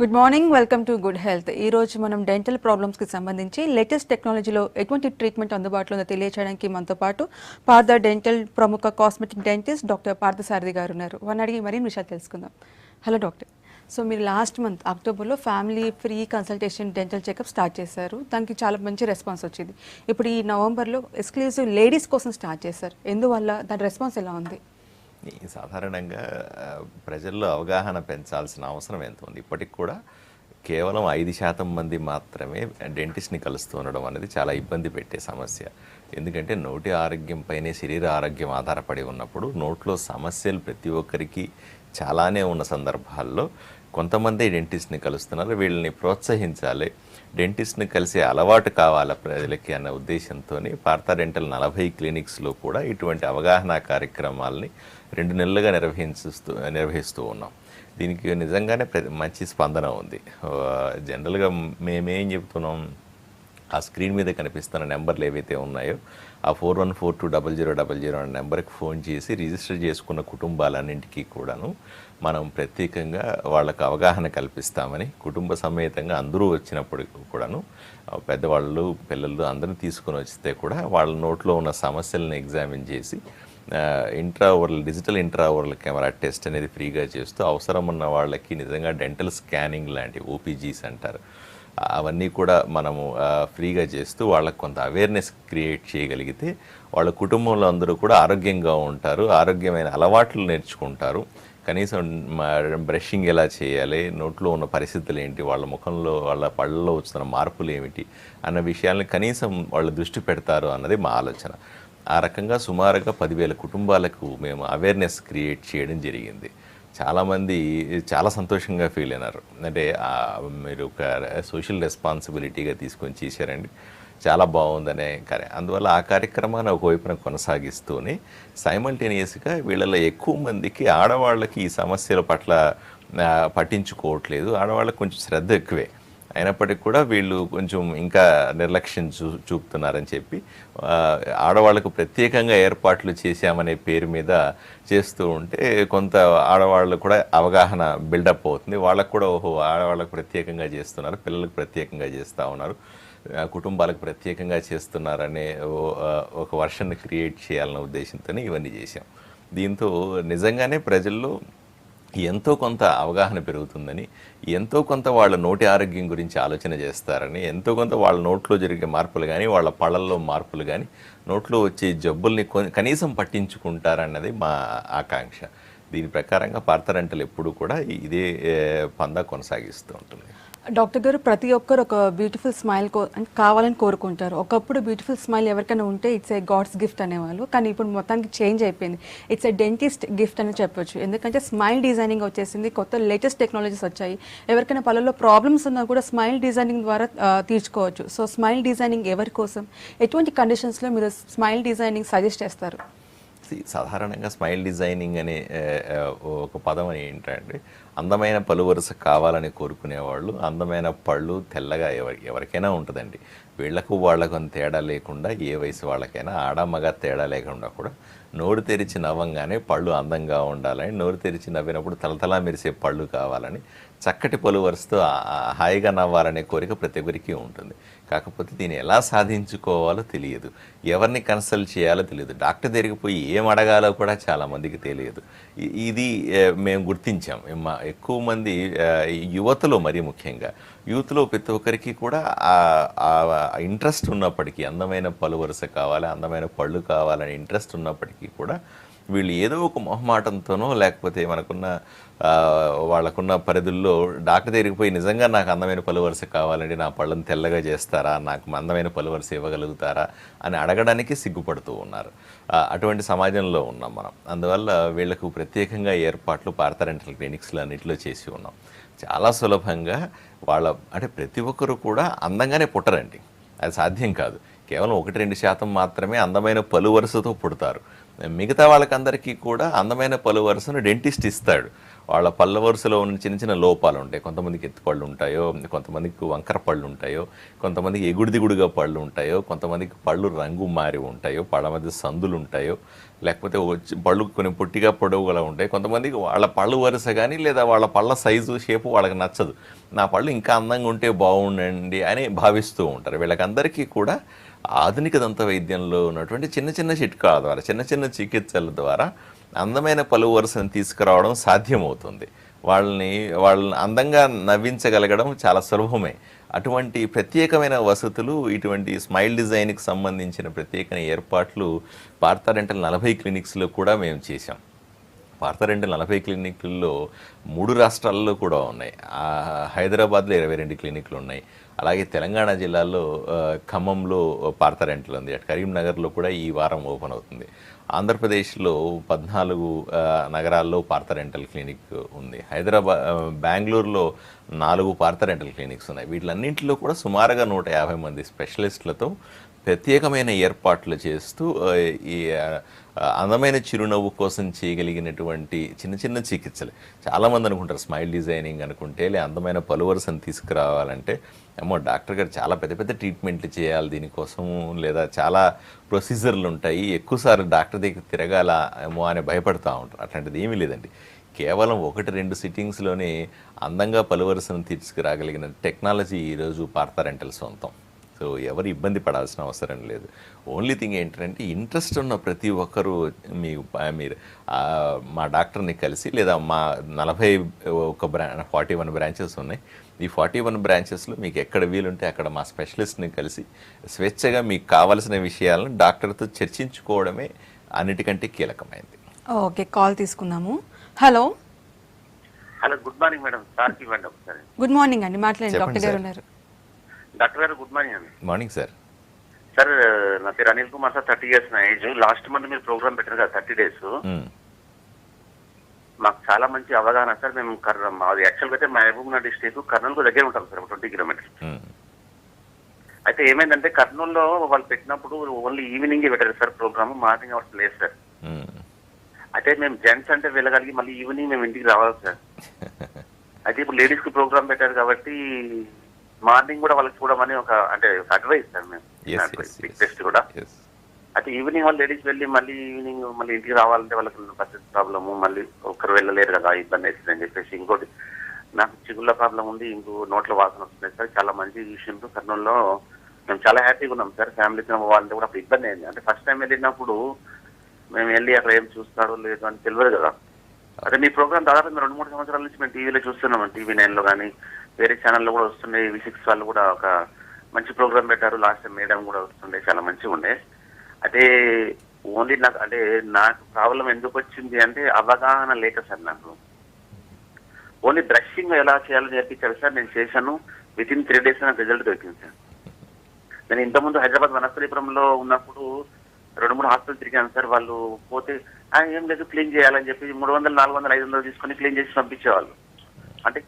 Good morning, welcome to good health. ఈ రోజు మనం డెంటల్ ప్రాబ్లమ్స్కి సంబంధించి లేటెస్ట్ టెక్నాలజీలో ఎటువంటి ట్రీట్మెంట్ అందుబాటులో ఉందో తెలియచేయడానికి మనతో పాటు పార్థ డెంటల్ ప్రముఖ కాస్మెటిక్ డెంటిస్ట్ డాక్టర్ పార్థసారథి గారు ఉన్నారు. వారిని అడిగి మరీ విషయాలు తెలుసుకుందాం. Hello doctor. సో మీరు లాస్ట్ మంత్ అక్టోబర్లో family free consultation dental checkup start చేశారు. దానికి చాలా మంచి రెస్పాన్స్ వచ్చింది. ఇప్పుడు ఈ నవంబర్లో ఎక్స్క్లూజివ్ లేడీస్ కోసం స్టార్ట్ చేశారు. ఎందువల్ల దాని రెస్పాన్స్ ఎలా ఉంది? సాధారణంగా ప్రజల్లో అవగాహన పెంచాల్సిన అవసరం ఎంత ఉంది. ఇప్పటికి కూడా కేవలం 5% మంది మాత్రమే డెంటిస్ట్ని కలుస్తూ ఉండడం అనేది చాలా ఇబ్బంది పెట్టే సమస్య. ఎందుకంటే నోటి ఆరోగ్యంపైనే శరీర ఆరోగ్యం ఆధారపడి ఉన్నప్పుడు నోట్లో సమస్యలు ప్రతి ఒక్కరికి చాలానే ఉన్న సందర్భాల్లో కొంతమంది డెంటిస్ట్ని కలుస్తున్నారు. వీళ్ళని ప్రోత్సహించాలి, డెంటిస్ట్ని కలిసే అలవాటు కావాలి ప్రజలకి అన్న ఉద్దేశంతో పార్థ డెంటల్ 40 క్లినిక్స్లో కూడా ఇటువంటి అవగాహన కార్యక్రమాలని 2 నెలలుగా నిర్వహిస్తూ ఉన్నాం. దీనికి నిజంగానే మంచి స్పందన ఉంది. జనరల్గా మేమేం చెప్తున్నాం, ఆ స్క్రీన్ మీద కనిపిస్తున్న నెంబర్లు ఏవైతే ఉన్నాయో ఆ 41420000 అనే నెంబర్కి ఫోన్ చేసి రిజిస్టర్ చేసుకున్న కుటుంబాలన్నింటికీ కూడాను మనం ప్రత్యేకంగా వాళ్ళకు అవగాహన కల్పిస్తామని, కుటుంబ సమేతంగా అందరూ వచ్చినప్పుడు కూడాను పెద్దవాళ్ళు పిల్లలు అందరినీ తీసుకొని వస్తే కూడా వాళ్ళ నోట్లో ఉన్న సమస్యలను ఎగ్జామిన్ చేసి డిజిటల్ ఇంట్రాఓరల్ కెమెరా టెస్ట్ అనేది ఫ్రీగా చేస్తూ అవసరం ఉన్న వాళ్ళకి నిజంగా డెంటల్ స్కానింగ్ లాంటి ఓపీజీస్ అంటారు, అవన్నీ కూడా మనము ఫ్రీగా చేస్తూ వాళ్ళకు కొంత అవేర్నెస్ క్రియేట్ చేయగలిగితే వాళ్ళ కుటుంబంలో అందరూ కూడా ఆరోగ్యంగా ఉంటారు, ఆరోగ్యమైన అలవాట్లు నేర్చుకుంటారు. కనీసం బ్రషింగ్ ఎలా చేయాలి, నోట్లో ఉన్న పరిస్థితులు ఏంటి, వాళ్ళ ముఖంలో వాళ్ళ పళ్ళలో వస్తున్న మార్పులు ఏమిటి అన్న విషయాల్ని కనీసం వాళ్ళు దృష్టి పెడతారు అన్నది మా ఆలోచన. ఆ రకంగా సుమారుగా 10,000 కుటుంబాలకు మేము అవేర్నెస్ క్రియేట్ చేయడం జరిగింది. చాలామంది చాలా సంతోషంగా ఫీల్ అయినారు. అంటే మీరు ఒక సోషల్ రెస్పాన్సిబిలిటీగా తీసుకొని చేశారండి, చాలా బాగుందనే. అందువల్ల ఆ కార్యక్రమాన్ని ఒకవైపున కొనసాగిస్తూనే సైమల్టేనియస్గా వీళ్ళలో ఎక్కువ మందికి ఆడవాళ్ళకి ఈ సమస్యల పట్ల పట్టించుకోవట్లేదు, ఆడవాళ్ళకి కొంచెం శ్రద్ధ ఎక్కువే అయినప్పటికీ కూడా వీళ్ళు కొంచెం ఇంకా నిర్లక్ష్యం చూపుతున్నారని చెప్పి ఆడవాళ్ళకు ప్రత్యేకంగా ఏర్పాట్లు చేశామనే పేరు మీద చేస్తూ ఉంటే కొంత ఆడవాళ్ళు కూడా అవగాహన బిల్డప్ అవుతుంది. వాళ్ళకు కూడా ఓహో ఆడవాళ్ళకు ప్రత్యేకంగా చేస్తున్నారు, పిల్లలకు ప్రత్యేకంగా చేస్తూ ఉన్నారు, కుటుంబాలకు ప్రత్యేకంగా చేస్తున్నారనే ఒక వర్షన్ని క్రియేట్ చేయాలన్న ఉద్దేశంతోనే ఇవన్నీ చేశాం. దీంతో నిజంగానే ప్రజల్లో ఎంతో కొంత అవగాహన పెరుగుతుందని, ఎంతో కొంత వాళ్ళ నోటి ఆరోగ్యం గురించి ఆలోచన చేస్తారని, ఎంతో కొంత వాళ్ళ నోట్లో జరిగే మార్పులు కానీ వాళ్ళ పళ్ళల్లో మార్పులు కానీ నోట్లో వచ్చే జబ్బుల్ని కనీసం పట్టించుకుంటారన్నది మా ఆకాంక్ష. దీని ప్రకారంగా పార్థ డెంటల్ ఎప్పుడు కూడా ఇదే పందా కొనసాగిస్తూ ఉంటుంది. డాక్టర్ గారు, ప్రతి ఒక్కరు ఒక బ్యూటిఫుల్ స్మైల్ కావాలని కోరుకుంటారు. ఒకప్పుడు బ్యూటిఫుల్ స్మైల్ ఎవరికైనా ఉంటే ఇట్స్ ఏ గాడ్స్ గిఫ్ట్ అనేవాళ్ళు, కానీ ఇప్పుడు మొత్తానికి చేంజ్ అయిపోయింది. ఇట్స్ ఏ డెంటిస్ట్ గిఫ్ట్ అని చెప్పొచ్చు. ఎందుకంటే స్మైల్ డిజైనింగ్ వచ్చేసింది, కొత్త లేటెస్ట్ టెక్నాలజీస్ వచ్చాయి. ఎవరికైనా పళ్ళలో ప్రాబ్లమ్స్ ఉన్నా కూడా స్మైల్ డిజైనింగ్ ద్వారా తీర్చుకోవచ్చు. సో స్మైల్ డిజైనింగ్ ఎవరి కోసం, ఎటువంటి కండిషన్స్లో మీరు స్మైల్ డిజైనింగ్ సజెస్ట్ చేస్తారు? సాధారణంగా స్మైల్ డిజైనింగ్ అనే ఒక పదం ఏంటంటే అందమైన పళ్ళు వరుస కావాలని కోరుకునేవాళ్ళు, అందమైన పళ్ళు తెల్లగా ఎవరికైనా ఉంటుందండి. వీళ్లకు వాళ్ళకు అంత తేడా లేకుండా ఏ వయసు వాళ్ళకైనా ఆడ మగ తేడా లేకుండా కూడా నోరు తెరిచి నవ్వంగానే పళ్ళు అందంగా ఉండాలని, నోరు తెరిచి నవ్వినప్పుడు తలతలా మెరిసే పళ్ళు కావాలని, చక్కటి పళ్ళు వరుసతో హాయిగా నవ్వాలనే కోరిక ప్రతి ఒక్కరికి ఉంటుంది. కాకపోతే దీన్ని ఎలా సాధించుకోవాలో తెలియదు, ఎవరిని కన్సల్ట్ చేయాలో తెలియదు, డాక్టర్ దగ్గరికి పోయి ఏం అడగాలో కూడా చాలామందికి తెలియదు. ఇది మేము గుర్తించాం. ఎక్కువ మంది యువతలో, మరీ ముఖ్యంగా యూత్లో ప్రతి ఒక్కరికి కూడా ఇంట్రెస్ట్ ఉన్నప్పటికీ, అందమైన పళ్ళు వరుస కావాలి, అందమైన పళ్ళు కావాలని ఇంట్రెస్ట్ ఉన్నప్పటికీ కూడా వీళ్ళు ఏదో ఒక మొహమాటంతోనో లేకపోతే వాళ్ళకున్న పరిధుల్లో డాక్టర్ దగ్గరికి పోయి నిజంగా నాకు అందమైన పళ్ళు వరుస కావాలండి, నా పళ్ళను తెల్లగా చేస్తారా, నాకు అందమైన పళ్ళు వరుస ఇవ్వగలుగుతారా అని అడగడానికి సిగ్గుపడుతూ ఉన్నారు. అటువంటి సమాజంలో ఉన్నాం మనం. అందువల్ల వీళ్లకు ప్రత్యేకంగా ఏర్పాట్లు పార్థ డెంటల్ క్లినిక్స్లో అన్నింటిలో చేసి ఉన్నాం. చాలా సులభంగా అంటే ప్రతి ఒక్కరు కూడా అందంగానే పుట్టరండి, అది సాధ్యం కాదు. కేవలం 1-2% మాత్రమే అందమైన పలు వరుసతో పుడతారు. మిగతా వాళ్ళకందరికీ కూడా అందమైన పలు వరుసను డెంటిస్ట్ ఇస్తాడు. వాళ్ళ పళ్ళ వరుసలో ఉన్న చిన్న చిన్న లోపాలు ఉంటాయి. కొంతమందికి ఎత్తుపళ్ళు ఉంటాయో, కొంతమందికి వంకర పళ్ళు ఉంటాయో, కొంతమందికి ఎగుడు దిగుడుగా పళ్ళు ఉంటాయో, కొంతమందికి పళ్ళు రంగు మారి ఉంటాయో, పళ్ళ మధ్య సందులు ఉంటాయో, లేకపోతే పళ్ళు కొన్ని పొట్టిగా పొడవుగా ఉంటాయి. కొంతమందికి వాళ్ళ పళ్ళు వరుస కానీ లేదా వాళ్ళ పళ్ళ సైజు షేపు వాళ్ళకి నచ్చదు. నా పళ్ళు ఇంకా అందంగా ఉంటే బాగుండండి అని భావిస్తూ ఉంటారు. వీళ్ళకందరికీ కూడా ఆధునిక దంత వైద్యంలో ఉన్నటువంటి చిన్న చిన్న చిట్కాల ద్వారా, చిన్న చిన్న చికిత్సల ద్వారా అందమైన పలు వరుసను తీసుకురావడం సాధ్యమవుతుంది. వాళ్ళని అందంగా నవ్వించగలగడం చాలా సులభమే. అటువంటి ప్రత్యేకమైన వసతులు, ఇటువంటి స్మైల్ డిజైన్కి సంబంధించిన ప్రత్యేకమైన ఏర్పాట్లు పార్థ డెంటల్ 40 క్లినిక్స్లో కూడా మేము చేశాం. పార్థ డెంటల్ 40 క్లినిక్లలో 3 రాష్ట్రాల్లో కూడా ఉన్నాయి. హైదరాబాద్లో 22 క్లినిక్లు ఉన్నాయి. అలాగే తెలంగాణ జిల్లాలో ఖమ్మంలో పార్థ డెంటల్ ఉంది. అటు కరీంనగర్లో కూడా ఈ వారం ఓపెన్ అవుతుంది. ఆంధ్రప్రదేశ్లో 14 నగరాల్లో పార్థ డెంటల్ క్లినిక్ ఉంది. బెంగళూరులో 4 పార్థ డెంటల్ క్లినిక్స్ ఉన్నాయి. వీటిలన్నింటిలో కూడా సుమారుగా 150 మంది స్పెషలిస్టులతో ప్రత్యేకమైన ఏర్పాట్లు చేస్తూ ఈ అందమైన చిరునవ్వు కోసం చేయగలిగినటువంటి చిన్న చిన్న చికిత్సలు. చాలామంది అనుకుంటారు స్మైల్ డిజైనింగ్ అనుకుంటే, లే అందమైన పలువరుసను తీసుకురావాలంటే ఏమో డాక్టర్ గారు చాలా పెద్ద పెద్ద ట్రీట్మెంట్లు చేయాలి దీనికోసం, లేదా చాలా ప్రొసీజర్లు ఉంటాయి, ఎక్కువసార్లు డాక్టర్ దగ్గర తిరగాల ఏమో అని భయపడుతూ ఉంటారు. అట్లాంటిది ఏమీ లేదండి. కేవలం 1-2 సిట్టింగ్స్లోనే అందంగా పలువరుసను తీసుకురాగలిగిన టెక్నాలజీ ఈరోజు పార్థ డెంటల్ సొంతం. సో ఎవరు ఇబ్బంది పడాల్సిన అవసరం లేదు. ఓన్లీ థింగ్ ఏంటంటే ఇంట్రెస్ట్ ఉన్న ప్రతి ఒక్కరూ మీరు మా డాక్టర్ని కలిసి, లేదా మా 41 బ్రాంచెస్ ఉన్నాయి. ఈ 41 బ్రాంచెస్లో మీకు ఎక్కడ వీలుంటే అక్కడ మా స్పెషలిస్ట్ని కలిసి స్వేచ్ఛగా మీకు కావలసిన విషయాలను డాక్టర్తో చర్చించుకోవడమే అన్నిటికంటే కీలకమైంది. ఓకే, కాల్ తీసుకుందాము. Hello good morning madam. సార్కి ఇవ్వండి ఒకసారి. గుడ్ మార్నింగ్ అండి, మాట్లాడండి. డాక్టర్ గారు ఉన్నారు. డాక్టర్ గారు గుడ్ మార్నింగ్ అండి. Morning sir. సార్ నా పేరు అనిల్ కుమార్ సార్. 30 years నా ఏజ్. లాస్ట్ మంత్ మీరు ప్రోగ్రామ్ పెట్టారు కదా 30 days. మాకు చాలా మంచి అవగాహన సార్. మేము అది యాక్చువల్గా అయితే మహబూబ్నగర్ డిస్ట్రిక్ట్ కర్నూలుకు దగ్గర ఉంటాం సార్, 20 kilometers. అయితే ఏమైందంటే కర్నూలులో వాళ్ళు పెట్టినప్పుడు ఓన్లీ ఈవినింగ్ పెట్టారు సార్ ప్రోగ్రామ్, మార్నింగ్ అవర్స్ లేదు సార్. అయితే మేము జెంట్స్ అంటే వెళ్ళగలిగి మళ్ళీ ఈవినింగ్ మేము ఇంటికి రావాలి సార్. అయితే ఇప్పుడు లేడీస్ కి ప్రోగ్రామ్ పెట్టారు కాబట్టి మార్నింగ్ కూడా వాళ్ళకి చూడమని ఒక అంటే అడ్వైస్ సార్ మేము రిక్వెస్ట్ కూడా. అయితే ఈవినింగ్ వాళ్ళు లేడీస్ వెళ్ళి మళ్ళీ ఈవినింగ్ మళ్ళీ ఇంటికి రావాలంటే వాళ్ళకి బడ్జెట్ ప్రాబ్లము, మళ్ళీ ఒక్కరు వెళ్ళలేరు కదా, ఇబ్బంది అవుతుంది అని చెప్పేసి. ఇంకోటి నాకు చిగుళ్ళ ప్రాబ్లం ఉంది, ఇంకో నోట్ల వాసన వస్తుంది సార్. చాలా మంచి విషయంతో కర్నూలులో మేము చాలా హ్యాపీగా ఉన్నాం సార్. ఫ్యామిలీతో వాళ్ళంటే కూడా అప్పుడు ఇబ్బంది అయింది. అంటే ఫస్ట్ టైం వెళ్ళినప్పుడు మేము వెళ్ళి అక్కడ ఏం చూస్తాడో లేదు అని తెలియదు కదా. అదే మీ ప్రోగ్రామ్ దాదాపు 2-3 సంవత్సరాల నుంచి మేము టీవీలో చూస్తున్నాం. TV9లో కానీ వేరే ఛానల్లో కూడా వస్తుండే. V6 వాళ్ళు కూడా ఒక మంచి ప్రోగ్రామ్ పెట్టారు. లాస్ట్ టైం మేడం కూడా వస్తుండే, చాలా మంచిగా ఉండే. అయితే ఓన్లీ నాకు ప్రాబ్లం ఎందుకు వచ్చింది అంటే అవగాహన లేక సార్. నాకు ఓన్లీ బ్రషింగ్ ఎలా చేయాలో నేర్పించారు సార్. నేను చేశాను. వితిన్ 3 days నాకు రిజల్ట్ దొరికింది సార్. నేను ఇంతకుముందు హైదరాబాద్ వనస్థలీపురంలో ఉన్నప్పుడు 2-3 హాస్పిటల్ తిరిగాను సార్. వాళ్ళు పోతే ఏం లేదు క్లీన్ చేయాలని చెప్పి 300, 400, 500 తీసుకొని క్లీన్ చేసి పంపించేవాళ్ళు. అంటే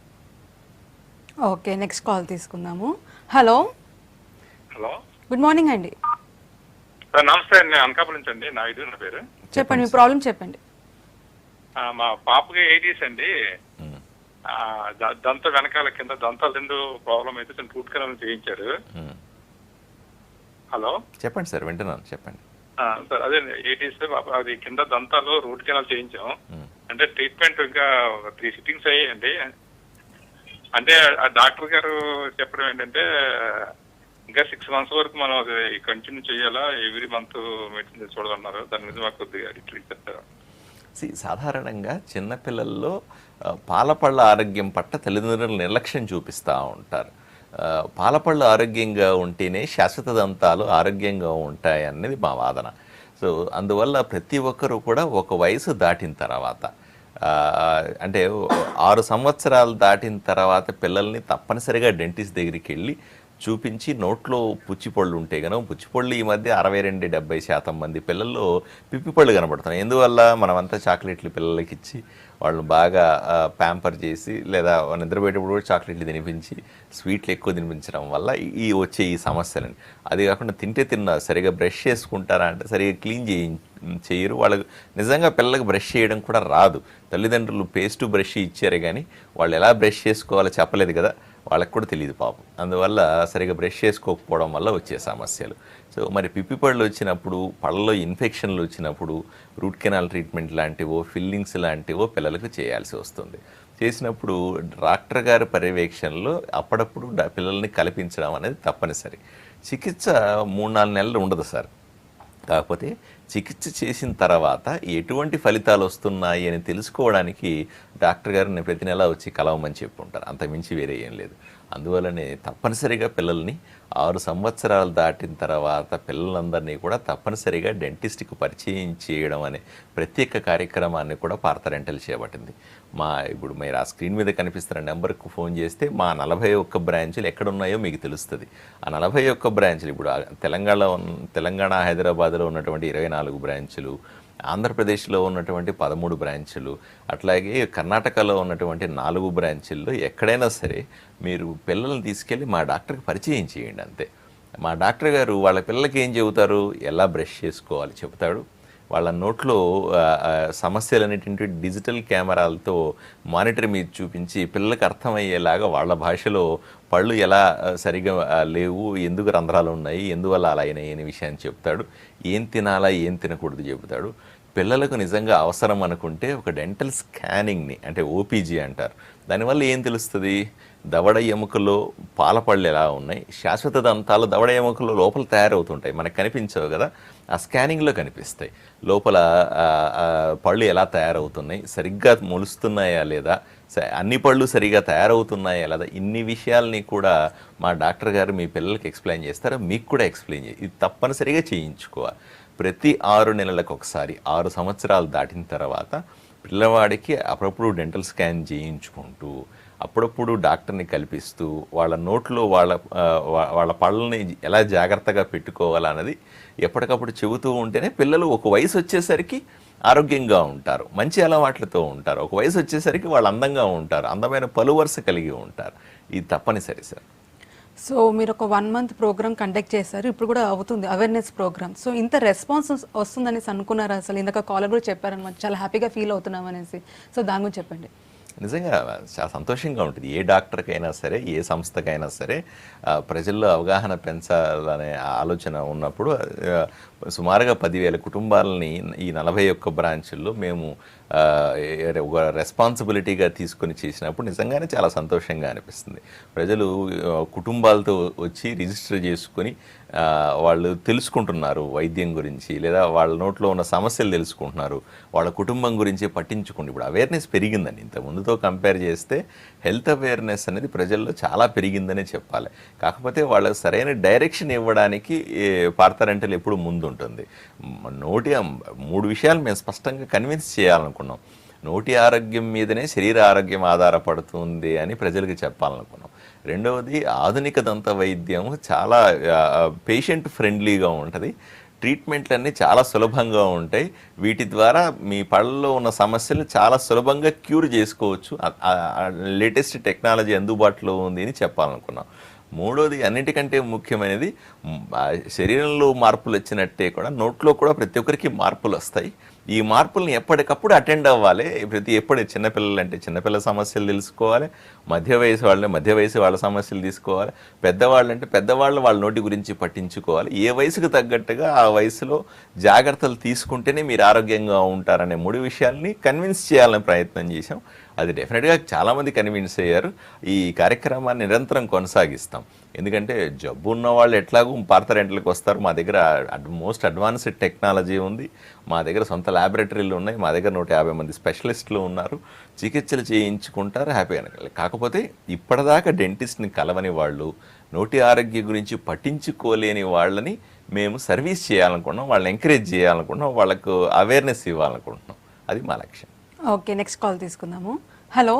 ఓకే, నెక్స్ట్ కాల్ తీసుకుందాము. హలో హలో, గుడ్ మార్నింగ్ అండి. నమస్తే అండి. అనకాపల్లి నుంచి అండి. నా పేరు. చెప్పండి, మీ ప్రాబ్లం చెప్పండి. మా పాపకి 8 years అండి. దంత వెనకాల కింద దంతాలు 2 ప్రాబ్లం అయితే రూట్ కెనాల్ చేయించారు. హలో చెప్పండి సార్, వింటున్నాను, చెప్పండి సార్. అదే 8 years అది కింద దంతాలు రూట్ కెనాల్ చేయించాం. అంటే ట్రీట్మెంట్ ఇంకా 3 sittings అయ్యాయండి. అంటే ఆ డాక్టర్ గారు చెప్పడం ఏంటంటే ఇంకా 6 months వరకు మనం అది కంటిన్యూ చేయాలా, ఎవ్రీ మంత్ మెడిసిన్ చూడాలన్నారు. దాని మీద మాకు కొద్దిగా డీటెయిల్స్ చెప్తారా? సాధారణంగా చిన్నపిల్లల్లో పాలపళ్ళ ఆరోగ్యం పట్ల తల్లిదండ్రులు నిర్లక్ష్యం చూపిస్తూ ఉంటారు. పాలపళ్ళు ఆరోగ్యంగా ఉంటేనే శాశ్వత దంతాలు ఆరోగ్యంగా ఉంటాయి అనేది మా వాదన. సో అందువల్ల ప్రతి ఒక్కరూ కూడా ఒక వయసు దాటిన తర్వాత, అంటే 6 సంవత్సరాలు దాటిన తర్వాత పిల్లల్ని తప్పనిసరిగా డెంటిస్ట్ దగ్గరికి వెళ్ళి చూపించి నోట్లో పుచ్చిపళ్ళు ఉంటే కనుక, పుచ్చిపళ్ళు ఈ మధ్య 62-70% మంది పిల్లల్లో పిప్పిపళ్ళు కనబడుతున్నాయి. ఎందువల్ల మనమంతా చాక్లెట్లు పిల్లలకి ఇచ్చి వాళ్ళని బాగా ప్యాంపర్ చేసి, లేదా నిద్రపోయేటప్పుడు కూడా చాక్లెట్లు తినిపించి స్వీట్లు ఎక్కువ తినిపించడం వల్ల వచ్చే ఈ సమస్యలండి. అది కాకుండా తింటే సరిగా బ్రష్ చేసుకుంటారా అంటే సరిగా చేయరు. వాళ్ళకు నిజంగా పిల్లలకు బ్రష్ చేయడం కూడా రాదు. తల్లిదండ్రులు పేస్ట్ బ్రష్ ఇచ్చారే కానీ వాళ్ళు ఎలా బ్రష్ చేసుకోవాలో చెప్పలేదు కదా, వాళ్ళకి కూడా తెలియదు పాపం. అందువల్ల సరిగా బ్రష్ చేసుకోకపోవడం వల్ల వచ్చే సమస్యలు. సో మరి పిప్పి పళ్ళు వచ్చినప్పుడు, పళ్ళలో ఇన్ఫెక్షన్లు వచ్చినప్పుడు రూట్ కెనాల్ ట్రీట్మెంట్ లాంటివో ఫిల్లింగ్స్ లాంటివో పిల్లలకు చేయాల్సి వస్తుంది. చేసినప్పుడు డాక్టర్ గారి పర్యవేక్షణలో అప్పుడప్పుడు పిల్లల్ని కల్పించడం అనేది తప్పనిసరి. చికిత్స 3-4 నెలలు ఉండదు సార్. కాకపోతే చికిత్స చేసిన తర్వాత ఎటువంటి ఫలితాలు వస్తున్నాయి అని తెలుసుకోవడానికి డాక్టర్ గారు నేను ప్రతి నెల వచ్చి కలవమని చెప్పుంటారు. అంతకుమించి వేరే ఏం లేదు. అందువల్లనే తప్పనిసరిగా పిల్లల్ని 6 సంవత్సరాలు దాటిన తర్వాత పిల్లలందరినీ కూడా తప్పనిసరిగా డెంటిస్ట్కి పరిచయం చేయడం అనే ప్రత్యేక కార్యక్రమాన్ని కూడా పార్థ డెంటల్ చేపట్టింది. ఇప్పుడు మీరు ఆ స్క్రీన్ మీద కనిపిస్తున్న నెంబర్కు ఫోన్ చేస్తే మా 41 బ్రాంచులు ఎక్కడున్నాయో మీకు తెలుస్తుంది. ఆ 41 బ్రాంచులు ఇప్పుడు తెలంగాణ హైదరాబాద్లో ఉన్నటువంటి 24 బ్రాంచులు, ఆంధ్రప్రదేశ్లో ఉన్నటువంటి 13 బ్రాంచులు, అట్లాగే కర్ణాటకలో ఉన్నటువంటి 4 బ్రాంచుల్లో ఎక్కడైనా సరే మీరు పిల్లల్ని తీసుకెళ్ళి మా డాక్టర్కి పరిచయం చేయండి అంతే. మా డాక్టర్ గారు వాళ్ళ పిల్లలకి ఏం చెబుతారు, ఎలా బ్రష్ చేసుకోవాలి చెబుతాడు. వాళ్ళ నోట్లో సమస్యలన్నింటి డిజిటల్ కెమెరాలతో మానిటర్ మీద చూపించి పిల్లలకు అర్థమయ్యేలాగా వాళ్ళ భాషలో పళ్ళు ఎలా సరిగా లేవు, ఎందుకు రంధ్రాలు ఉన్నాయి, ఎందువల్ల అలా అయినాయి అనే విషయాన్ని చెప్తాడు. ఏం తినాలా ఏం తినకూడదు చెబుతాడు. పిల్లలకు నిజంగా అవసరం అనుకుంటే ఒక డెంటల్ స్కానింగ్ని, అంటే ఓపీజీ అంటారు. దానివల్ల ఏం తెలుస్తుంది, దవడ ఎముకలో పాలపళ్ళు ఎలా ఉన్నాయి, శాశ్వత దంతాలు దవడ ఎముకలో లోపల తయారవుతుంటాయి, మనకు కనిపించవు కదా, ఆ స్కానింగ్లో కనిపిస్తాయి. లోపల పళ్ళు ఎలా తయారవుతున్నాయి, సరిగ్గా మొలుస్తున్నాయా లేదా, అన్ని పళ్ళు సరిగా తయారవుతున్నాయా లేదా, ఇన్ని విషయాల్ని కూడా మా డాక్టర్ గారు మీ పిల్లలకి ఎక్స్ప్లెయిన్ చేస్తారు. మీకు కూడా ఎక్స్ప్లెయిన్ ఇది తప్పనిసరిగా చేయించుకోవాలి. ప్రతి 6 నెలలకు ఒకసారి, 6 సంవత్సరాలు దాటిన తర్వాత పిల్లవాడికి అప్పుడప్పుడు డెంటల్ స్కాన్ చేయించుకుంటూ, అప్పుడప్పుడు డాక్టర్ని కల్పిస్తూ, వాళ్ళ నోట్లో వాళ్ళ పళ్ళని ఎలా జాగ్రత్తగా పెట్టుకోవాలన్నది ఎప్పటికప్పుడు చెబుతూ ఉంటేనే పిల్లలు ఒక వయసు వచ్చేసరికి ఆరోగ్యంగా ఉంటారు, మంచి అలవాట్లతో ఉంటారు. ఒక వయసు వచ్చేసరికి వాళ్ళు అందంగా ఉంటారు, అందమైన పలు వరుస కలిగి ఉంటారు. ఇది తప్పనిసరి సార్. సో మీరు ఒక 1 మంత్ ప్రోగ్రామ్ కండక్ట్ చేశారు, ఇప్పుడు కూడా అవుతుంది అవేర్నెస్ ప్రోగ్రామ్. సో ఇంత రెస్పాన్స్ వస్తుందనేసి అనుకున్నారా అసలు? ఇందాక కాలర్ కూడా చెప్పారనమాట, చాలా హ్యాపీగా ఫీల్ అవుతున్నాం అనేసి. సో దాని గురించి చెప్పండి. నిజంగా చాలా సంతోషంగా ఉంటుంది. ఏ డాక్టర్కైనా సరే, ఏ సంస్థకైనా సరే ప్రజల్లో అవగాహన పెంచాలనే ఆలోచన ఉన్నప్పుడు సుమారుగా 10,000 కుటుంబాలని ఈ 41 బ్రాంచుల్లో మేము ఒక రెస్పాన్సిబిలిటీగా తీసుకొని చేసినప్పుడు నిజంగానే చాలా సంతోషంగా అనిపిస్తుంది. ప్రజలు కుటుంబాలతో వచ్చి రిజిస్టర్ చేసుకొని వాళ్ళు తెలుసుకుంటున్నారు వైద్యం గురించి, లేదా వాళ్ళ నోట్లో ఉన్న సమస్యలు తెలుసుకుంటున్నారు, వాళ్ళ కుటుంబం గురించి పట్టించుకుంటూ. ఇప్పుడు అవేర్నెస్ పెరిగిందండి, ఇంత ముందుతో కంపేర్ చేస్తే హెల్త్ అవేర్నెస్ అనేది ప్రజల్లో చాలా పెరిగిందనే చెప్పాలి. కాకపోతే వాళ్ళకి సరైన డైరెక్షన్ ఇవ్వడానికి పార్థ డెంటల్ ఎప్పుడు ముందు ఉంటుంది. 3 విషయాలు మేము స్పష్టంగా కన్విన్స్ చేయాలనుకున్నాం. నోటి ఆరోగ్యం మీదనే శరీర ఆరోగ్యం ఆధారపడుతుంది అని ప్రజలకు చెప్పాలనుకున్నాం. రెండవది, ఆధునిక దంత వైద్యం చాలా పేషెంట్ ఫ్రెండ్లీగా ఉంటుంది, ట్రీట్మెంట్లన్నీ చాలా సులభంగా ఉంటాయి, వీటి ద్వారా మీ పళ్ళలో ఉన్న సమస్యలు చాలా సులభంగా క్యూర్ చేసుకోవచ్చు, లేటెస్ట్ టెక్నాలజీ అందుబాటులో ఉంది అని చెప్పాలనుకున్నాం. మూడోది, అన్నిటికంటే ముఖ్యమైనది, శరీరంలో మార్పులు వచ్చినట్టే కూడా నోట్లో కూడా ప్రతి ఒక్కరికి మార్పులు వస్తాయి. ఈ మార్పుల్ని ఎప్పటికప్పుడు అటెండ్ అవ్వాలి. ఎప్పుడు చిన్నపిల్లలు అంటే చిన్నపిల్లల సమస్యలు తెలుసుకోవాలి, మధ్య వయసు వాళ్ళ సమస్యలు తీసుకోవాలి, పెద్దవాళ్ళు అంటే పెద్దవాళ్ళు వాళ్ళ నోటి గురించి పట్టించుకోవాలి. ఏ వయసుకు తగ్గట్టుగా ఆ వయసులో జాగ్రత్తలు తీసుకుంటేనే మీరు ఆరోగ్యంగా ఉంటారనే 3 విషయాల్ని కన్విన్స్ చేయాలని ప్రయత్నం చేశాం. అది డెఫినెట్గా చాలామంది కన్విన్స్ అయ్యారు. ఈ కార్యక్రమాన్ని నిరంతరం కొనసాగిస్తాం. ఎందుకంటే జబ్బు ఉన్న వాళ్ళు ఎట్లాగూ పార్థ డెంటల్కి వస్తారు. మా దగ్గర మోస్ట్ అడ్వాన్స్డ్ టెక్నాలజీ ఉంది, మా దగ్గర సొంత ల్యాబొరేటరీలు ఉన్నాయి, మా దగ్గర 150 మంది స్పెషలిస్టులు ఉన్నారు, చికిత్సలు చేయించుకుంటారు హ్యాపీగా. కాకపోతే ఇప్పటిదాకా డెంటిస్ట్ని కలవని వాళ్ళు, నోటి ఆరోగ్యం గురించి పట్టించుకోలేని వాళ్ళని మేము సర్వీస్ చేయాలనుకుంటున్నాం, వాళ్ళని ఎంకరేజ్ చేయాలనుకుంటున్నాం, వాళ్ళకు అవేర్నెస్ ఇవ్వాలనుకుంటున్నాం. అది మా లక్ష్యం. ఓకే, నెక్స్ట్ కాల్ తీసుకుందాము. హలో.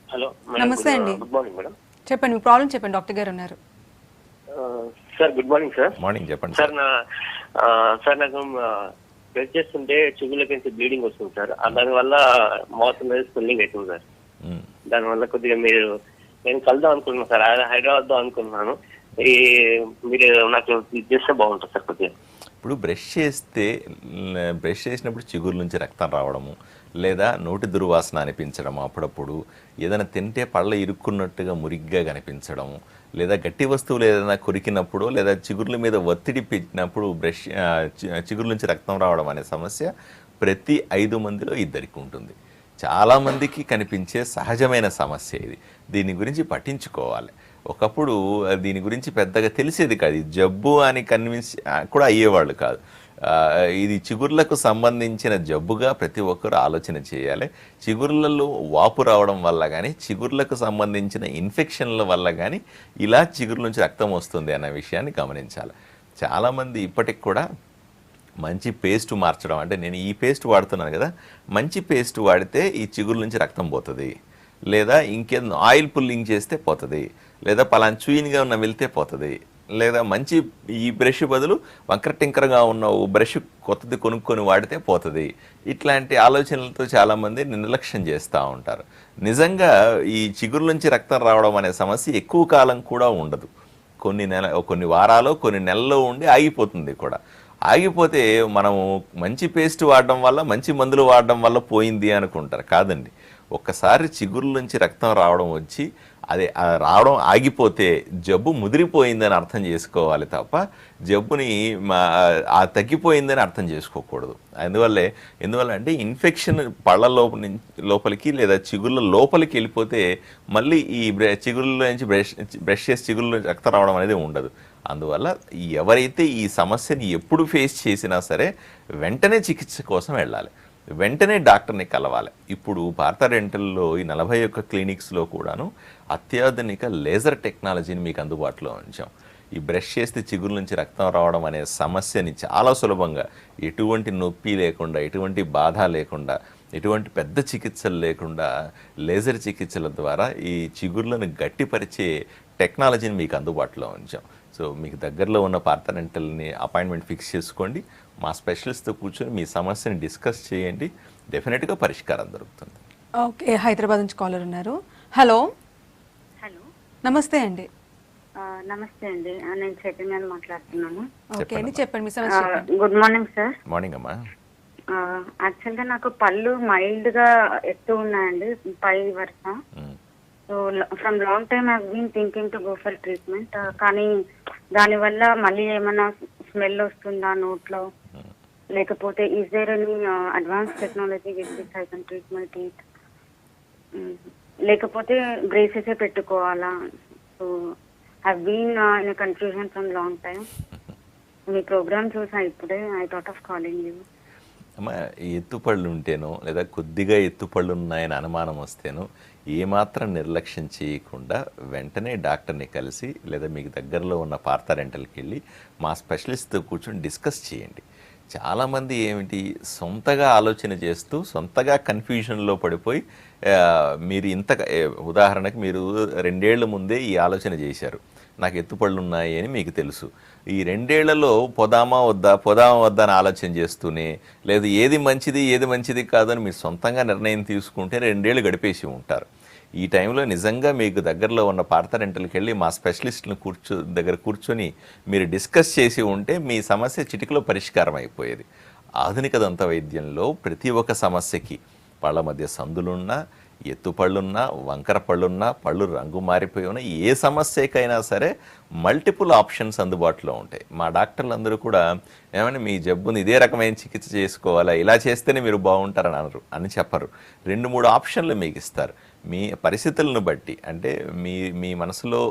హలో, నమస్తే అండి. Good morning madam. చెప్పండి, మీ ప్రాబ్లం చెప్పండి, డాక్టర్ గారు ఉన్నారు. Sir good morning sir. Morning చెప్పండి సార్. నాకు బ్లడ్ చేస్తుంటే చెవులకి నుంచి బ్లీడింగ్ వస్తుంది సార్. దానివల్ల మౌత్ మీద స్వెల్లింగ్ అవుతుంది సార్. దానివల్ల కొద్దిగా నేను కలుద్దాం అనుకున్నాను సార్, హైదరాబాద్ అనుకున్నాను. మీరు నాకు ఇది చేస్తే బాగుంటుంది సార్ కొద్దిగా. ఇప్పుడు బ్రష్ చేసినప్పుడు చిగురు నుంచి రక్తం రావడము, లేదా నోటి దుర్వాసన అనిపించడం, అప్పుడప్పుడు ఏదైనా తింటే పళ్ళ ఇరుక్కున్నట్టుగా మురిగ్గా కనిపించడము, లేదా గట్టి వస్తువులు ఏదైనా కొరికినప్పుడు లేదా చిగుర్ల మీద ఒత్తిడి పెట్టినప్పుడు చిగురు నుంచి రక్తం రావడం అనే సమస్య ప్రతి 5 మందిలో 2కి ఉంటుంది. చాలామందికి కనిపించే సహజమైన సమస్య ఇది. దీని గురించి పట్టించుకోవాలి. ఒకప్పుడు దీని గురించి పెద్దగా తెలిసేది కాదు. ఇది జబ్బు అని కన్విన్స్ కూడా అయ్యేవాళ్ళు కాదు. ఇది చిగుర్లకు సంబంధించిన జబ్బుగా ప్రతి ఒక్కరు ఆలోచన చేయాలి. చిగుర్లలో వాపు రావడం వల్ల కానీ, చిగుర్లకు సంబంధించిన ఇన్ఫెక్షన్ల వల్ల కానీ ఇలా చిగురు నుంచి రక్తం వస్తుంది అన్న విషయాన్ని గమనించాలి. చాలామంది ఇప్పటికి కూడా మంచి పేస్ట్ మార్చడం, అంటే నేను ఈ పేస్ట్ వాడుతున్నాను కదా, మంచి పేస్ట్ వాడితే ఈ చిగురు నుంచి రక్తం పోతుంది, లేదా ఇంకేదో ఆయిల్ పుల్లింగ్ చేస్తే పోతుంది, లేదా పలానా చూయిన్గా ఉన్న వెళ్తే పోతుంది, లేదా మంచి ఈ బ్రష్ బదులు వంకర టింకరగా ఉన్న బ్రష్ కొత్తది కొనుక్కొని వాడితే పోతుంది. ఇట్లాంటి ఆలోచనలతో చాలామంది నిర్లక్ష్యం చేస్తూ ఉంటారు. నిజంగా ఈ చిగురు నుంచి రక్తం రావడం అనే సమస్య ఎక్కువ కాలం కూడా ఉండదు. కొన్ని వారాలు కొన్ని నెలల్లో ఉండి ఆగిపోతుంది కూడా. ఆగిపోతే మనము మంచి పేస్ట్ వాడడం వల్ల, మంచి మందులు వాడడం వల్ల పోయింది అనుకుంటారు. కాదండి, ఒక్కసారి చిగురు నుంచి రక్తం రావడం వచ్చి రావడం ఆగిపోతే జబ్బు ముదిరిపోయిందని అర్థం చేసుకోవాలి తప్ప జబ్బుని తగ్గిపోయిందని అర్థం చేసుకోకూడదు. ఎందువల్ల అంటే ఇన్ఫెక్షన్ పళ్ళ లోపలికి లేదా చిగుర్ల లోపలికి వెళ్ళిపోతే మళ్ళీ ఈ చిగుర్ల నుంచి బ్రష్ చేసి చిగుర్ల నుంచి రక్తం రావడం అనేది ఉండదు. అందువల్ల ఎవరైతే ఈ సమస్యని ఎప్పుడు ఫేస్ చేసినా సరే వెంటనే చికిత్స కోసం వెళ్ళాలి, వెంటనే డాక్టర్ని కలవాలి. ఇప్పుడు భారత డెంటల్లో ఈ 41 క్లినిక్స్లో కూడాను అత్యాధునిక లేజర్ టెక్నాలజీని మీకు అందుబాటులో ఉంచాం. ఈ బ్రష్ చేస్తే చిగురు నుంచి రక్తం రావడం అనే సమస్యని చాలా సులభంగా, ఎటువంటి నొప్పి లేకుండా, ఎటువంటి బాధ లేకుండా, ఎటువంటి పెద్ద చికిత్సలు లేకుండా లేజర్ చికిత్సల ద్వారా ఈ చిగుర్లను గట్టిపరిచే టెక్నాలజీని మీకు అందుబాటులో ఉంచాం. సో మీకు దగ్గరలో ఉన్న భారత డెంటల్ని అపాయింట్మెంట్ ఫిక్స్ చేసుకోండి. మా స్పెషలిస్ట్తో కూర్చొని మీ సమస్యని డిస్కస్ చేయండి. డెఫినెట్గా పరిష్కారం దొరుకుతుంది. ఓకే, హైదరాబాద్ నుంచి కాలర్ ఉన్నారు. హలో. హలో, నమస్తే అండి. నమస్తే అండి, నేను చైతన్య మాట్లాడుతున్నాను. ఓకే అండి, చెప్పండి మీ సమస్య. Good morning sir. మార్నింగ్ అమ్మా. యాక్చువల్గా నాకు పళ్ళు మైల్డ్గా ఎత్తు ఉన్నాయండి, పై వరుస. So from long time I been thinking to go for treatment. కానీ దానివల్ల మళ్ళీ ఏమైనా స్మెల్ వస్తుందా నోట్లో, లేకపోతే is there any advance technology with this I can treat my teeth, లేకపోతే బ్రేసెసే పెట్టుకోవాలా? So I been in confusion from long time. మీ ప్రోగ్రామ్ చూసా ఇప్పుడే, I thought of calling you. అమ్మ, ఎత్తుపళ్ళు ఉంటేనో లేదా కొద్దిగా ఎత్తుపళ్ళు ఉన్నాయని అనుమానం వస్తేనో ఏమాత్రం నిర్లక్ష్యం చేయకుండా వెంటనే డాక్టర్ని కలిసి లేదా మీకు దగ్గరలో ఉన్న భారత డెంటల్కి వెళ్ళి మా స్పెషలిస్ట్తో కూర్చొని డిస్కస్ చేయండి. చాలామంది ఏమిటి, సొంతగా ఆలోచన చేస్తూ సొంతగా కన్ఫ్యూజన్లో పడిపోయి మీరు ఉదాహరణకు మీరు 2 ఏళ్ల ముందే ఈ ఆలోచన చేశారు, నాకు ఎత్తుపళ్ళు ఉన్నాయి అని మీకు తెలుసు. ఈ 2 ఏళ్లలో పోదామా వద్దా అని ఆలోచన చేస్తూనే, లేదు ఏది మంచిది కాదని మీరు సొంతంగా నిర్ణయం తీసుకుంటే 2 ఏళ్ళు గడిపేసి ఉంటారు. ఈ టైంలో నిజంగా మీకు దగ్గరలో ఉన్న భారత డెంటల్కి వెళ్ళి మా స్పెషలిస్ట్ని దగ్గర కూర్చొని మీరు డిస్కస్ చేసి ఉంటే మీ సమస్య చిటికలో పరిష్కారం అయిపోయేది. ఆధునిక దంత వైద్యంలో ప్రతి ఒక్క సమస్యకి పళ్ళ మధ్య సందులున్నా, ఎత్తుపళ్ళున్నా, వంకర పళ్ళున్నా, పళ్ళు రంగు మారిపోయి ఉన్న ఏ సమస్యకైనా సరే మల్టిపుల్ ఆప్షన్స్ అందుబాటులో ఉంటాయి. మా డాక్టర్లు అందరూ కూడా ఏమైనా మీ జబ్బుని ఇదే రకమైన చికిత్స చేసుకోవాలా, ఇలా చేస్తేనే మీరు బాగుంటారని అని చెప్పరు. 2-3 ఆప్షన్లు మీకు ఇస్తారు. మీ పరిస్థితులను బట్టి, అంటే మీ మనసులో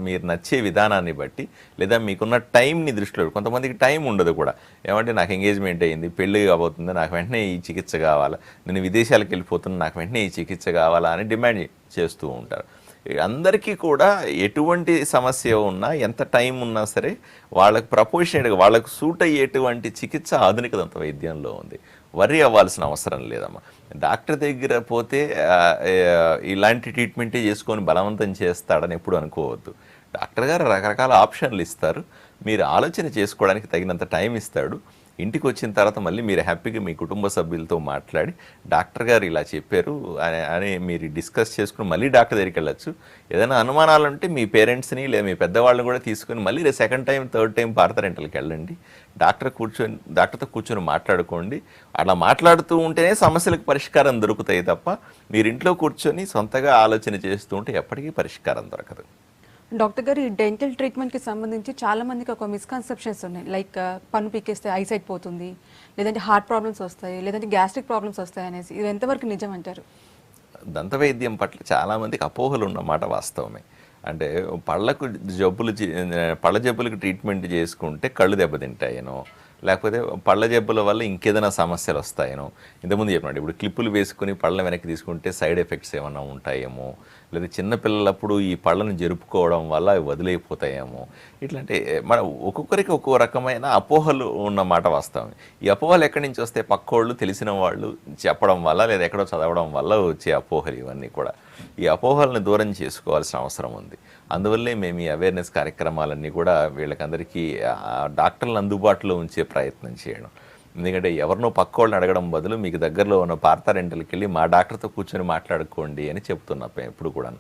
మీరు నచ్చే విధానాన్ని బట్టి, లేదా మీకున్న టైంని దృష్టిలో, కొంతమందికి టైం ఉండదు కూడా. ఏమంటే నాకు ఎంగేజ్మెంట్ అయ్యింది, పెళ్ళి కాబోతుంది, నాకు వెంటనే ఈ చికిత్స కావాలా, నేను విదేశాలకు వెళ్ళిపోతున్నా, నాకు వెంటనే ఈ చికిత్స కావాలా అని డిమాండ్ చేస్తూ ఉంటారు. అందరికీ కూడా ఎటువంటి సమస్య ఉన్నా, ఎంత టైం ఉన్నా సరే వాళ్ళకు ప్రపోర్షనేట్గా వాళ్ళకు సూట్ అయ్యేటువంటి చికిత్స ఆధునిక దంత వైద్యంలో ఉంది. వర్రీ అవ్వాల్సిన అవసరం లేదమ్మా. డాక్టర్ దగ్గర పోతే ఇలాంటి ట్రీట్మెంటే చేసుకొని బలవంతం చేస్తాడని ఎప్పుడు అనుకోవద్దు. డాక్టర్ గారు రకరకాల ఆప్షన్లు ఇస్తారు, మీరు ఆలోచన చేసుకోవడానికి తగినంత టైం ఇస్తాడు. ఇంటికి వచ్చిన తర్వాత మళ్ళీ మీరు హ్యాపీగా మీ కుటుంబ సభ్యులతో మాట్లాడి డాక్టర్ గారు ఇలా చెప్పారు అని మీరు డిస్కస్ చేసుకుని మళ్ళీ డాక్టర్ దగ్గరికి వెళ్ళచ్చు. ఏదైనా అనుమానాలు ఉంటే మీ పేరెంట్స్ని లేదా మీ పెద్దవాళ్ళని కూడా తీసుకుని మళ్ళీ సెకండ్ టైం థర్డ్ టైం పార్థ రెంటల్కి వెళ్ళండి. డాక్టర్తో కూర్చొని మాట్లాడుకోండి. అలా మాట్లాడుతూ ఉంటేనే సమస్యలకు పరిష్కారం దొరుకుతాయి తప్ప మీరు ఇంట్లో కూర్చొని సొంతగా ఆలోచన చేస్తూ ఉంటే ఎప్పటికీ పరిష్కారం దొరకదు. డాక్టర్ గారు, ఈ డెంటల్ ట్రీట్మెంట్కి సంబంధించి చాలా మందికి ఒక మిస్కన్సెప్షన్స్ ఉన్నాయి. లైక్ పన్ను పీకేస్తే ఐసైట్ పోతుంది, లేదంటే హార్ట్ ప్రాబ్లమ్స్ వస్తాయి, లేదంటే గ్యాస్ట్రిక్ ప్రాబ్లమ్స్ వస్తాయి అనేసి. ఇది ఎంతవరకు నిజం అంటారు? దంతవైద్యం పట్ల చాలామందికి అపోహలు ఉన్నమాట వాస్తవమే. అంటే పళ్ళ జబ్బులకు ట్రీట్మెంట్ చేసుకుంటే కళ్ళు దెబ్బతింటాయనో, లేకపోతే పళ్ళ జబ్బుల వల్ల ఇంకేదైనా సమస్యలు వస్తాయనో. ఇంతకుముందు చెప్పినట్టు ఇప్పుడు క్లిప్పులు వేసుకుని పళ్ళ వెనక్కి తీసుకుంటే సైడ్ ఎఫెక్ట్స్ ఏమైనా ఉంటాయేమో, లేదా చిన్నపిల్లలప్పుడు ఈ పళ్ళను జరుపుకోవడం వల్ల అవి వదిలేకపోతాయేమో. ఇట్లాంటి మన ఒక్కొక్కరికి ఒక్కో రకమైన అపోహలు ఉన్నమాట వాస్తవం. ఈ అపోహలు ఎక్కడి నుంచి వస్తే పక్కోళ్ళు తెలిసిన వాళ్ళు చెప్పడం వల్ల లేదా ఎక్కడో చదవడం వల్ల వచ్చే అపోహలు ఇవన్నీ కూడా. ఈ అపోహలను దూరం చేసుకోవాల్సిన అవసరం ఉంది. అందువల్లే మేము ఈ అవేర్నెస్ కార్యక్రమాలన్నీ కూడా వీళ్ళకందరికీ డాక్టర్లను అందుబాటులో ఉంచే ప్రయత్నం చేయడం. ఎందుకంటే ఎవరినో పక్కోళ్ళని అడగడం బదులు మీకు దగ్గరలో ఉన్న పార్థ రెంటల్కి వెళ్ళి మా డాక్టర్తో కూర్చొని మాట్లాడుకోండి అని చెప్తున్నా ఎప్పుడు కూడా.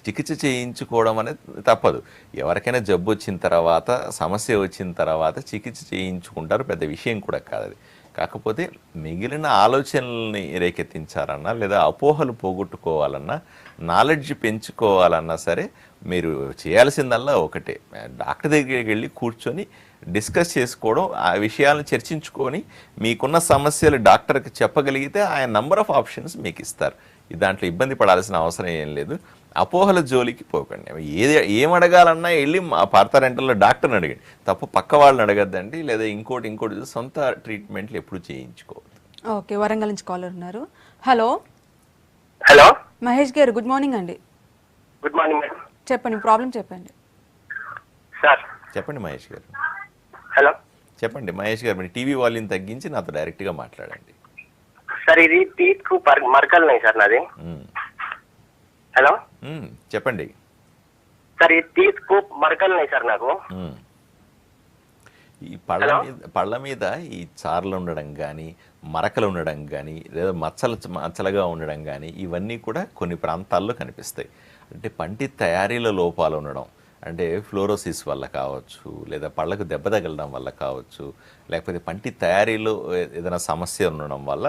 చికిత్స చేయించుకోవడం అనేది తప్పదు. ఎవరికైనా జబ్బు వచ్చిన తర్వాత, సమస్య వచ్చిన తర్వాత చికిత్స చేయించుకుంటారు, పెద్ద విషయం కూడా కాదు అది. కాకపోతే మిగిలిన ఆలోచనల్ని రేకెత్తించాలన్నా లేదా అపోహలు పోగొట్టుకోవాలన్నా, నాలెడ్జ్ పెంచుకోవాలన్నా సరే మీరు చేయాల్సిందల్లా ఒకటే, డాక్టర్ దగ్గరికి వెళ్ళి కూర్చొని డిస్కస్ చేసుకోవడం, ఆ విషయాలను చర్చించుకొని మీకున్న సమస్యలు డాక్టర్కి చెప్పగలిగితే ఆయన నంబర్ ఆఫ్ ఆప్షన్స్ మీకు ఇస్తారు. దాంట్లో ఇబ్బంది పడాల్సిన అవసరం ఏం లేదు. అపోహల జోలికి పోకండి. ఏం అడగాలన్నా వెళ్ళి మా పార్థ రెంటల్లో డాక్టర్ని అడగండి తప్ప పక్క వాళ్ళని అడగద్దండి. లేదా ఇంకోటి సొంత ట్రీట్మెంట్లు ఎప్పుడు చేయించుకోవద్దు. ఓకే, వరంగల్ నుంచి కాలర్ ఉన్నారు. హలో హలో మహేష్ గారు, గుడ్ మార్నింగ్ అండి. Good morning madam. చెప్పండి, ప్రాబ్లం చెప్పండి. సార్ చెప్పండి మహేష్ గారు. హలో చెప్పండి మహేష్ గారు, మీరు టీవీ వాల్యూమ్ తగ్గించి నాతో డైరెక్ట్గా మాట్లాడండి. సార్, ఇది టీత్ కు మరకలు ఉన్నాయి సార్ నాది. హలో చెప్పండి సార్, ఈ టీత్ కు మరకలు ఉన్నాయి సార్ నాకు. ఈ పళ్ళ మీద ఈ చార్లు ఉండడం కానీ, మరకలు ఉండడం కానీ, లేదా మచ్చలుగా ఉండడం కానీ, ఇవన్నీ కూడా కొన్ని ప్రాంతాల్లో కనిపిస్తాయి. అంటే పంటి తయారీలో లోపాలు ఉండడం, అంటే ఫ్లోరోసిస్ వల్ల కావచ్చు, లేదా పళ్ళకు దెబ్బ తగలడం వల్ల కావచ్చు, లేకపోతే పంటి తయారీలో ఏదైనా సమస్య ఉండడం వల్ల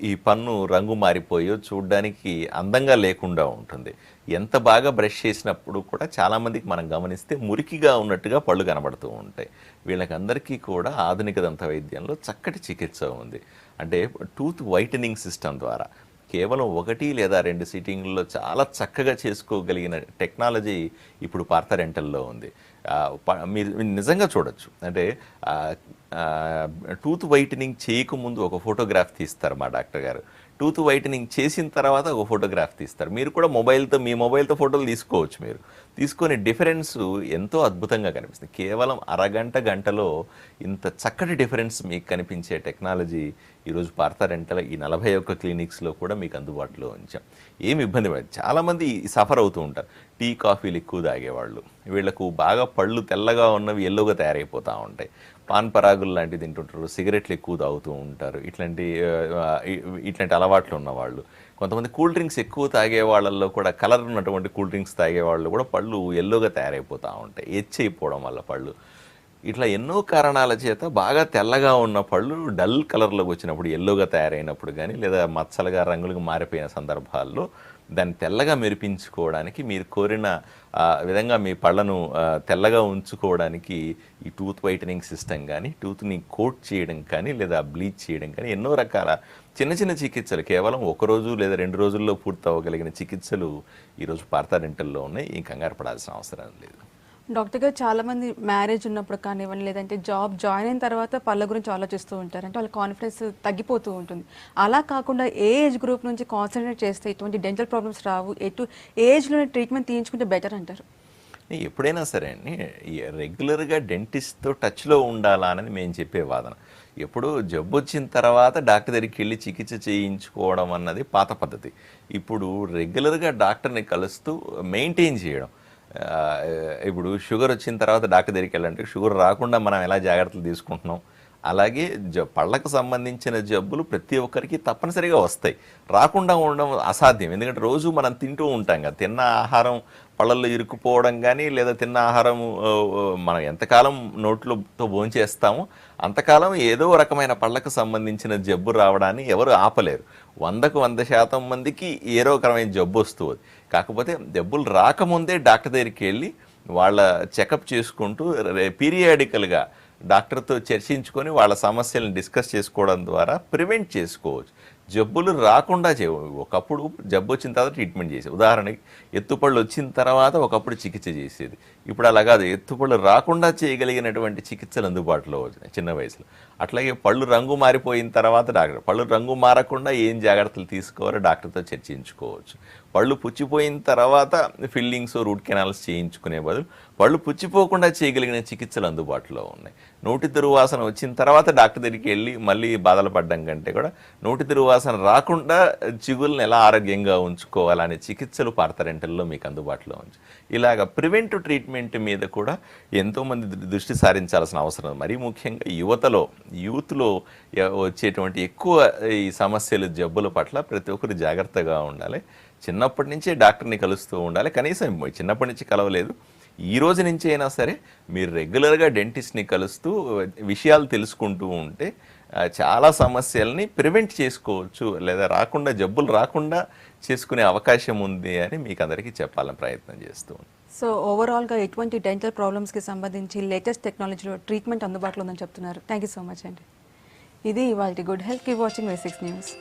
ఈ పన్ను రంగు మారిపోయో చూడడానికి అందంగా లేకుండా ఉంటుంది. ఎంత బాగా బ్రష్ చేసినప్పుడు కూడా చాలామందికి మనం గమనిస్తే మురికిగా ఉన్నట్టుగా పళ్ళు కనబడుతూ ఉంటాయి. వీళ్ళకందరికీ కూడా ఆధునిక దంత వైద్యంలో చక్కటి చికిత్స ఉంది. అంటే టూత్ వైటనింగ్ సిస్టమ్ ద్వారా కేవలం 1 లేదా 2 సిట్టింగ్లలో చాలా చక్కగా చేసుకోగలిగిన టెక్నాలజీ ఇప్పుడు పార్థ రెంటల్లో ఉంది. మీరు నిజంగా చూడొచ్చు. అంటే టూత్ వైటనింగ్ చేయకముందు ఒక ఫోటోగ్రాఫ్ తీస్తారు మా డాక్టర్ గారు, టూత్ వైటనింగ్ చేసిన తర్వాత ఒక ఫోటోగ్రాఫ్ తీస్తారు. మీరు కూడా మీ మొబైల్తో ఫోటోలు తీసుకోవచ్చు. మీరు తీసుకొని డిఫరెన్స్ ఎంతో అద్భుతంగా కనిపిస్తుంది. కేవలం గంటలో ఇంత చక్కటి డిఫరెన్స్ మీకు కనిపించే టెక్నాలజీ ఈరోజు పార్థ రెంటల్ ఈ 41 క్లినిక్స్లో కూడా మీకు అందుబాటులో ఉంచాం. ఏమి ఇబ్బంది పడదు. చాలామంది సఫర్ అవుతూ ఉంటారు. టీ కాఫీలు ఎక్కువ తాగేవాళ్ళు, వీళ్లకు బాగా పళ్ళు తెల్లగా ఉన్నవి ఎల్లోగా తయారైపోతూ ఉంటాయి. పాన్ పరాగులు లాంటివి తింటుంటారు, సిగరెట్లు ఎక్కువ తాగుతూ ఉంటారు. ఇట్లాంటి అలవాట్లు ఉన్నవాళ్ళు, కొంతమంది కూల్ డ్రింక్స్ ఎక్కువ తాగే వాళ్ళల్లో కూడా కలర్ ఉన్నటువంటి కూల్ డ్రింక్స్ తాగే వాళ్ళు కూడా పళ్ళు ఎల్లోగా తయారైపోతూ ఉంటాయి, అయిపోవడం వల్ల పళ్ళు. ఇట్లా ఎన్నో కారణాల చేత బాగా తెల్లగా ఉన్న పళ్ళు డల్ కలర్లోకి వచ్చినప్పుడు, ఎల్లోగా తయారైనప్పుడు కానీ, లేదా మచ్చలుగా రంగులుగా మారిపోయిన సందర్భాల్లో దాన్ని తెల్లగా మెరిపించుకోవడానికి, మీరు కోరిన విధంగా మీ పళ్ళను తెల్లగా ఉంచుకోవడానికి ఈ టూత్ వైటనింగ్ సిస్టమ్ కానీ, టూత్ని కోట్ చేయడం కానీ, లేదా బ్లీచ్ చేయడం కానీ, ఎన్నో రకాల చిన్న చికిత్సలు కేవలం 1 రోజు లేదా 2 రోజుల్లో పూర్తి అవ్వగలిగిన చికిత్సలు ఈరోజు పార్థ రెంటల్లో ఉన్నాయి. ఈ కంగారు పడాల్సిన అవసరం లేదు. డాక్టర్ గారు, చాలామంది మ్యారేజ్ ఉన్నప్పుడు కానివ్వండి, లేదంటే జాబ్ జాయిన్ అయిన తర్వాత పళ్ళ గురించి ఆలోచిస్తూ ఉంటారు. అంటే వాళ్ళ కాన్ఫిడెన్స్ తగ్గిపోతూ ఉంటుంది. అలా కాకుండా ఏ ఏజ్ గ్రూప్ నుంచి కాన్సన్ట్రేట్ చేస్తే ఇటువంటి డెంటల్ ప్రాబ్లమ్స్ రావు, ఏజ్లోనే ట్రీట్మెంట్ తీయించుకుంటే బెటర్ అంటారు? ఎప్పుడైనా సరే అండి, రెగ్యులర్గా డెంటిస్ట్తో టచ్లో ఉండాలా అనేది మేము చెప్పే వాదన. ఎప్పుడు జబ్బు వచ్చిన తర్వాత డాక్టర్ దగ్గరికి వెళ్ళి చికిత్స చేయించుకోవడం అన్నది పాత పద్ధతి. ఇప్పుడు రెగ్యులర్గా డాక్టర్ని కలుస్తూ మెయింటైన్ చేయడం. ఇప్పుడు షుగర్ వచ్చిన తర్వాత డాక్టర్ దగ్గరికి వెళ్ళాలంటే షుగర్ రాకుండా మనం ఎలా జాగ్రత్తలు తీసుకుంటున్నాం అలాగే పళ్ళకు సంబంధించిన జబ్బులు ప్రతి ఒక్కరికి తప్పనిసరిగా వస్తాయి. రాకుండా ఉండడం అసాధ్యం. ఎందుకంటే రోజు మనం తింటూ ఉంటాం కదా, తిన్న ఆహారం పళ్ళల్లో ఇరుక్కుపోవడం కానీ, లేదా తిన్న ఆహారం మనం ఎంతకాలం నోట్లతో భోంచేస్తామో అంతకాలం ఏదో రకమైన పళ్ళకు సంబంధించిన జబ్బు రావడాన్ని ఎవరు ఆపలేరు. 100కు 100% మందికి ఏదో రకమైన జబ్బు వస్తుంది. కాకపోతే జబ్బులు రాకముందే డాక్టర్ దగ్గరికి వెళ్ళి వాళ్ళ చెకప్ చేసుకుంటూ పీరియాడికల్గా డాక్టర్తో చర్చించుకొని వాళ్ళ సమస్యలను డిస్కస్ చేసుకోవడం ద్వారా ప్రివెంట్ చేసుకోవచ్చు. జబ్బులు రాకుండా ఒకప్పుడు జబ్బు వచ్చిన తర్వాత ట్రీట్మెంట్ చేసేది. ఉదాహరణకి ఎత్తుపళ్ళు వచ్చిన తర్వాత ఒకప్పుడు చికిత్స చేసేది. ఇప్పుడు అలా కాదు, ఎత్తుపళ్ళు రాకుండా చేయగలిగినటువంటి చికిత్సలు అందుబాటులో వచ్చినాయి చిన్న వయసులో. అట్లాగే పళ్ళు రంగు మారిపోయిన తర్వాత డాక్టర్, పళ్ళు రంగు మారకుండా ఏం జాగ్రత్తలు తీసుకోవాలో డాక్టర్తో చర్చించుకోవచ్చు. పళ్ళు పుచ్చిపోయిన తర్వాత ఫిల్లింగ్స్, రూట్ కెనాల్స్ చేయించుకునే బదులు పళ్ళు పుచ్చిపోకుండా చేయగలిగిన చికిత్సలు అందుబాటులో ఉన్నాయి. నోటి దుర్వాసన వచ్చిన తర్వాత డాక్టర్ దగ్గరికి వెళ్ళి మళ్ళీ బాధలు పడ్డం కంటే కూడా నోటి దుర్వాసన రాకుండా చిగుళ్ళని ఎలా ఆరోగ్యంగా ఉంచుకోవాలనే చికిత్సలు పార్థరెంటల్లో మీకు అందుబాటులో ఉంది. ఇలాగ ప్రివెంటివ్ ట్రీట్మెంట్ మీద కూడా ఎంతోమంది దృష్టి సారించాల్సిన అవసరం. మరీ ముఖ్యంగా యూత్లో వచ్చేటువంటి ఎక్కువ ఈ సమస్యలు, జబ్బుల పట్ల ప్రతి ఒక్కరు జాగ్రత్తగా ఉండాలి. చిన్నప్పటి నుంచే డాక్టర్ని కలుస్తూ ఉండాలి. కనీసం చిన్నప్పటి నుంచి కలవలేదు, ఈ రోజు నుంచి అయినా సరే మీరు రెగ్యులర్గా డెంటిస్ట్ని కలుస్తూ విషయాలు తెలుసుకుంటూ ఉంటే చాలా సమస్యల్ని ప్రివెంట్ చేసుకోవచ్చు, లేదా జబ్బులు రాకుండా చేసుకునే అవకాశం ఉంది అని మీకు అందరికీ చెప్పాలని ప్రయత్నం చేస్తూ ఉన్నాను. సో ఓవరాల్గా ఎటువంటి డెంటల్ ప్రాబ్లమ్స్కి సంబంధించి లేటెస్ట్ టెక్నాలజీలో ట్రీట్మెంట్ అందుబాటులో ఉందని చెప్తున్నారు. థ్యాంక్ యూ సో మచ్ అండి. ఇది ఇవాళ good health. Keep watching V6 news.